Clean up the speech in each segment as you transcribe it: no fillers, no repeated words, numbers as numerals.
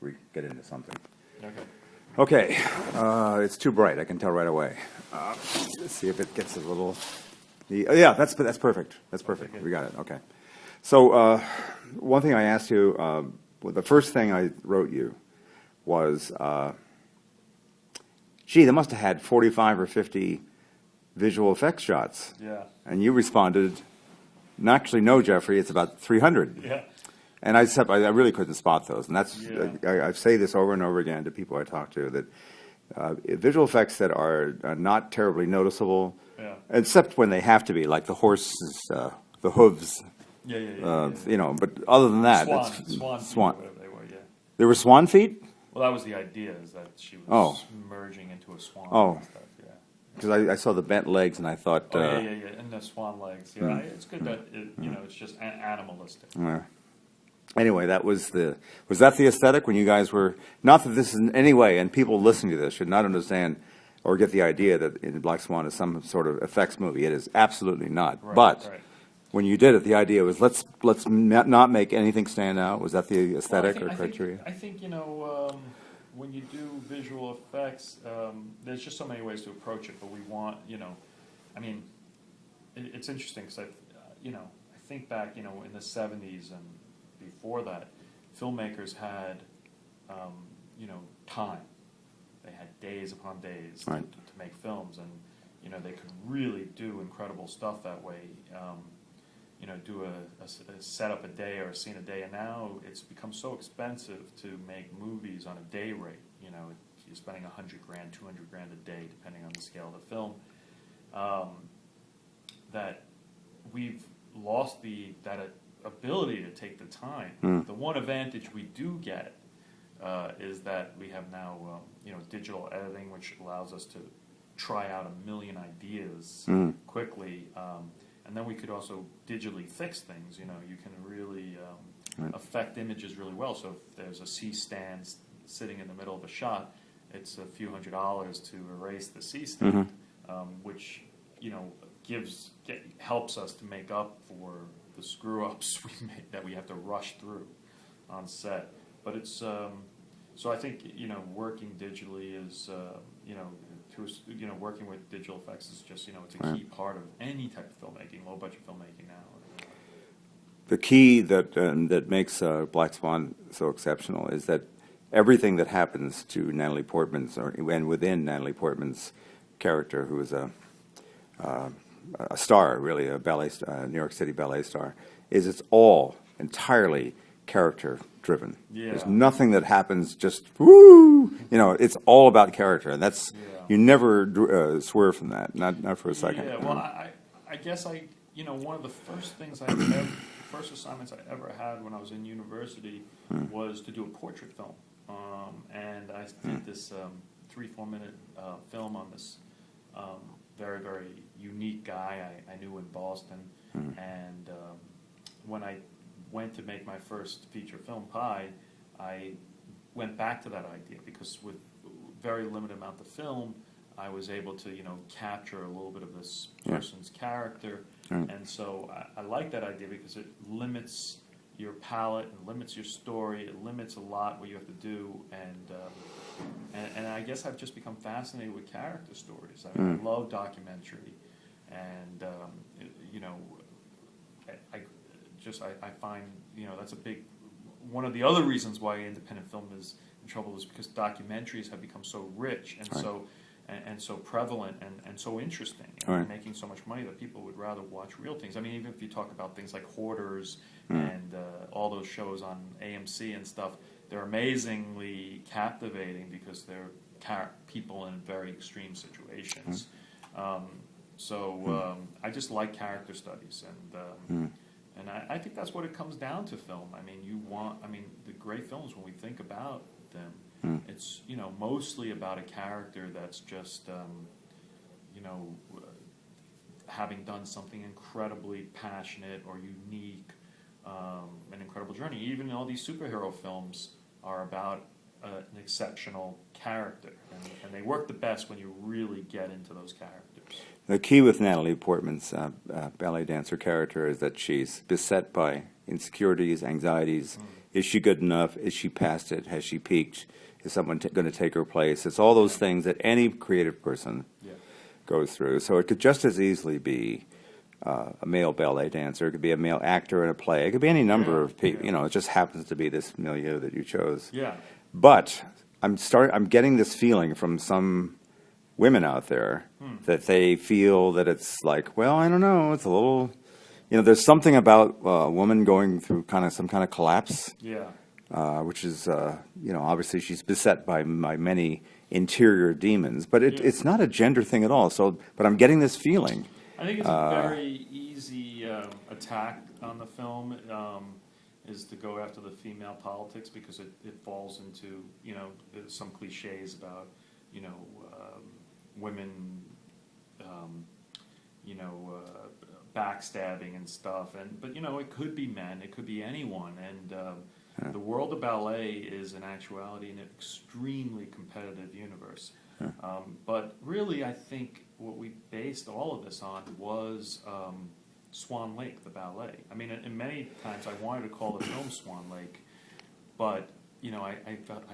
we get into something. Okay. Okay, it's too bright. I can tell right away. Let's see if it gets a little. Yeah, that's perfect. That's perfect. We got it. Okay. So one thing I asked you, well, the first thing I wrote you was, gee, they must have had 45 or 50 visual effects shots. Yeah. And you responded, actually, no, Jeffrey, it's about 300. Yeah. And I really couldn't spot those. And that's, I say this over and over again to people I talk to, that visual effects that are not terribly noticeable, except when they have to be, like the horses, the hooves, you know, but other than that, Swan. They were, There were swan feet? Well, that was the idea, is that she was merging into a swan and stuff, Because I saw the bent legs and I thought... and the swan legs. Yeah, it's good that, you know, it's just animalistic. Anyway, was that the aesthetic when you guys were, not that this is in any way, and people listening to this should not understand or get the idea that in Black Swan is some sort of effects movie. It is absolutely not. When you did it, the idea was let's not make anything stand out. Was that the aesthetic or criteria? I think, you know, when you do visual effects, there's just so many ways to approach it, but we want, you know, I mean, it's interesting because I think back, you know, in the 70s and before that, filmmakers had, you know, time. They had days upon days to make films, and you know they could really do incredible stuff that way. You know, do a setup a day or a scene a day, and now it's become so expensive to make movies on a day rate. You know, you're spending $100,000, $200,000 a day, depending on the scale of the film. That we've lost that ability to take the time. The one advantage we do get is that we have now, you know, digital editing, which allows us to try out 1 million ideas quickly, and then we could also digitally fix things. You know, you can really affect images really well. So if there's a C-stand sitting in the middle of a shot, it's a few $100s to erase the C-stand, which, you know, helps us to make up for the screw-ups that we have to rush through on set. But it's so I think, you know, working digitally is you know, working with digital effects is just, you know, it's a key part of any type of filmmaking, low budget filmmaking now. The key that makes Black Swan so exceptional is that everything that happens to Natalie Portman's and within Natalie Portman's character, who is a star, really, a ballet, New York City ballet star, it's all entirely character-driven. There's nothing that happens just, woo! You know, it's all about character, and that's, you never swerve from that, not for a second. Yeah, well, I guess you know, one of the first things first assignments I ever had when I was in university was to do a portrait film. And I did this 3-4 minute film on this very, very unique guy I knew in Boston. And when I went to make my first feature film, Pi, I went back to that idea because with very limited amount of film, I was able to, you know, capture a little bit of this person's character. And so I like that idea because it limits your palette and limits your story. It limits a lot what you have to do. And I guess I've just become fascinated with character stories. I mean, I love documentary. And, you know, I find, you know, that's a big, one of the other reasons why independent film is in trouble is because documentaries have become so rich and so prevalent and so interesting and making so much money that people would rather watch real things. I mean, even if you talk about things like Hoarders and all those shows on AMC and stuff, they're amazingly captivating because they're people in very extreme situations. I just like character studies, and I think that's what it comes down to film. I mean, the great films, when we think about them, it's, you know, mostly about a character that's just, you know, having done something incredibly passionate or unique, an incredible journey. Even all these superhero films are about an exceptional character, and they work the best when you really get into those characters. The key with Natalie Portman's ballet dancer character is that she's beset by insecurities, anxieties, Is she good enough? Is she past it? Has she peaked? Is someone going to take her place? It's all those things that any creative person goes through. So it could just as easily be a male ballet dancer. It could be a male actor in a play. It could be any number of people. You know, it just happens to be this milieu that you chose. Yeah. But I'm getting this feeling from some women out there that they feel that it's like, well, I don't know, it's a little, you know, there's something about a woman going through some kind of collapse. Yeah. Which is, you know, obviously she's beset by many interior demons, but it's not a gender thing at all. So, but I'm getting this feeling. I think it's a very easy attack on the film, is to go after the female politics, because it falls into, you know, some cliches about, you know, women, you know, backstabbing and stuff. But, you know, it could be men, it could be anyone. And the world of ballet is, in actuality, an extremely competitive universe. But really, I think what we based all of this on was Swan Lake, the ballet. I mean, in many times I wanted to call the film Swan Lake, but you know, I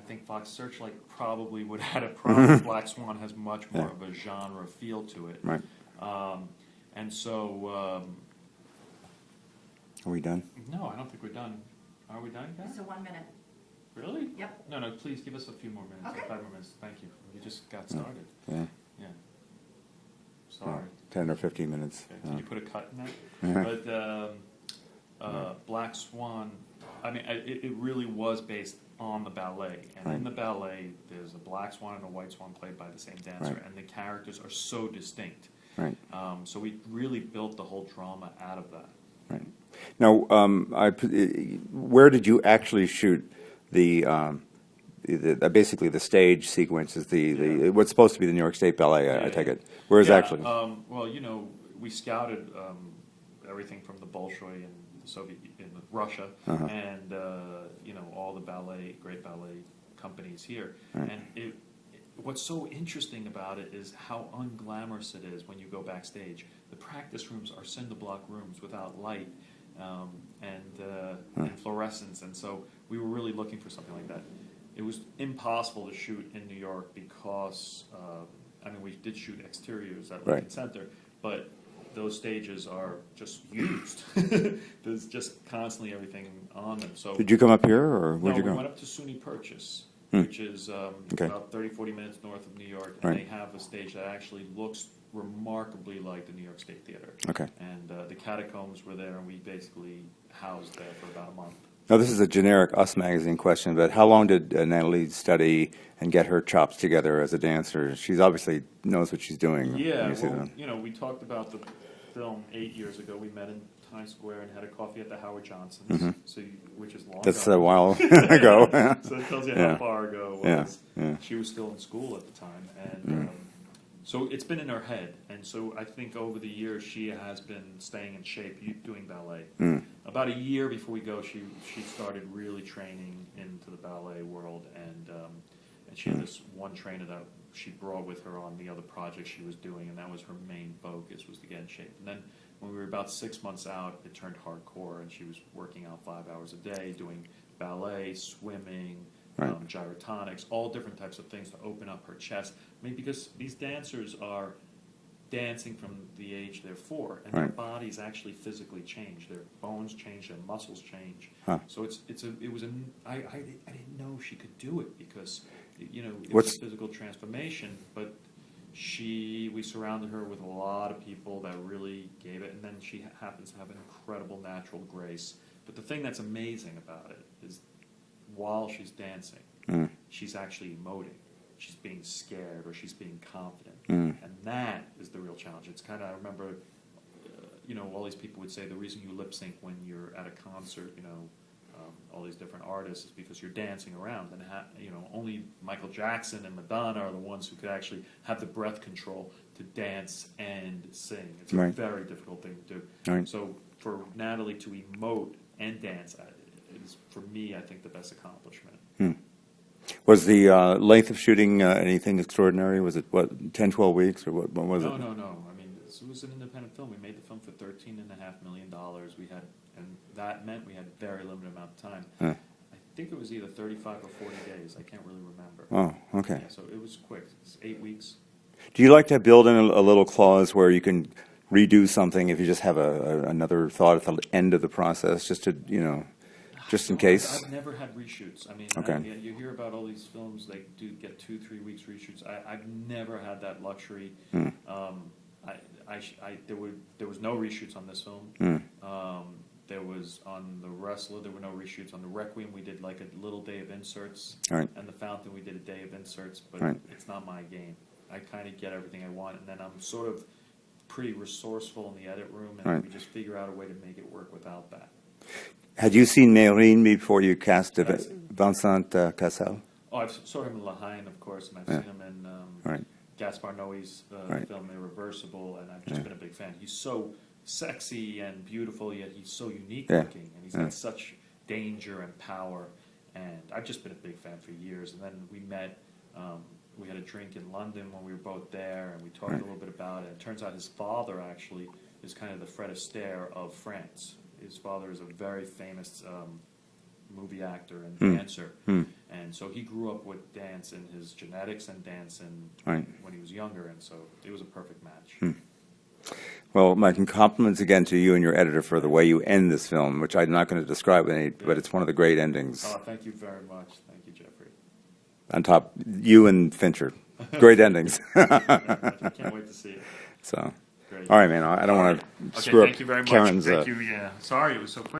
think Fox Searchlight probably would have had a problem. Black Swan has much more of a genre feel to it. Right. And so... Are we done? No, I don't think we're done. Are we done, guys? It's a 1 minute. Really? Yep. No, please give us a few more minutes. Okay. 5 more minutes. Thank you. We just got started. Yeah. Yeah. Sorry. 10 or 15 minutes. Okay. Can you put a cut in that? But Black Swan, I mean, it really was based on the ballet. And in the ballet, there's a black swan and a white swan played by the same dancer. And the characters are so distinct. Right. So we really built the whole drama out of that. Right. Now, where did you actually shoot basically the stage sequences, what's supposed to be the New York State Ballet, I take it. Where is actually? Well, you know, we scouted everything from the Bolshoi and the Soviet in Russia, and you know, all the great ballet companies here. And what's so interesting about it is how unglamorous it is when you go backstage. The practice rooms are cinder block rooms without light and fluorescence, and so we were really looking for something like that. It was impossible to shoot in New York because, I mean, we did shoot exteriors at Lincoln Center, but those stages are just used. There's just constantly everything on them. So did you come up here, or where'd you go? We went up to SUNY Purchase, which is about 30, 40 minutes north of New York, and they have a stage that actually looks remarkably like the New York State Theater. And the catacombs were there, and we basically housed there for about a month. Now, this is a generic Us Magazine question, but how long did Natalie study and get her chops together as a dancer? She's obviously knows what she's doing. Yeah, well, you know, we talked about the film 8 years ago. We met in Times Square and had a coffee at the Howard Johnson's, which is long That's ago. a while ago. So it tells you how far ago it was. She was still in school at the time, and so it's been in her head. And so I think over the years she has been staying in shape, doing ballet. About a year before we go, she started really training into the ballet world, and she had this one trainer that she brought with her on the other project she was doing, and that was her main focus, was to get in shape. And then when we were about 6 months out, it turned hardcore, and she was working out 5 hours a day, doing ballet, swimming, gyrotonics, all different types of things to open up her chest. I mean, because these dancers are dancing from the age they're 4, and their bodies actually physically change. Their bones change, their muscles change. So I didn't know she could do it, because you know, it was a physical transformation, but we surrounded her with a lot of people that really gave it, and then she happens to have an incredible natural grace. But the thing that's amazing about it is, while she's dancing, she's actually emoting. She's being scared, or she's being confident. And that is the real challenge. It's kind of, I remember, you know, all these people would say the reason you lip sync when you're at a concert, you know, all these different artists, is because you're dancing around. And, you know, only Michael Jackson and Madonna are the ones who could actually have the breath control to dance and sing. It's a very difficult thing to do. So for Natalie to emote and dance is, for me, I think, the best accomplishment. Was the length of shooting anything extraordinary? Was it, 10, 12 weeks, or what was it? No. I mean, this was an independent film. We made the film for $13.5 million. And that meant we had very limited amount of time. I think it was either 35 or 40 days. I can't really remember. Oh, okay. Yeah, so it was quick. It's 8 weeks. Do you like to build in a little clause where you can redo something if you just have another thought at the end of the process, just to, just in case? I've never had reshoots. I mean, Okay. you hear about all these films, they do get 2-3 weeks reshoots. I've never had that luxury. There was no reshoots on this film. There was on The Wrestler, there were no reshoots. On The Requiem, we did like a little day of inserts. Right. And The Fountain, we did a day of inserts, but Right. it's not my game. I kind of get everything I want, and then I'm sort of pretty resourceful in the edit room, and Right. we just figure out a way to make it work without that. Had you seen Mérine before you cast Yes. Vincent Cassel? Oh, I've saw him in La Haine, of course, and I've Yeah. seen him in Right. Gaspar Noé's Right. film Irreversible, and I've just Yeah. been a big fan. He's so sexy and beautiful, yet he's so unique Yeah. looking, and he's Yeah. got such danger and power. And I've just been a big fan for years. And then we met. We had a drink in London when we were both there, and we talked Right. a little bit about it. It turns out his father actually is kind of the Fred Astaire of France. His father is a very famous movie actor and dancer, and so he grew up with dance in his genetics and dance Right. when he was younger, and so it was a perfect match. Well, my compliments again to you and your editor for the way you end this film, which I'm not going to describe any, but it's one of the great endings. Oh, thank you very much. Thank you, Jeffrey. On top, you and Fincher. Great endings. I can't wait to see it. So, Great. all right, man. I don't want to Okay, screw thank up you very much. Karen's. Thank you. Yeah, sorry it was so quick.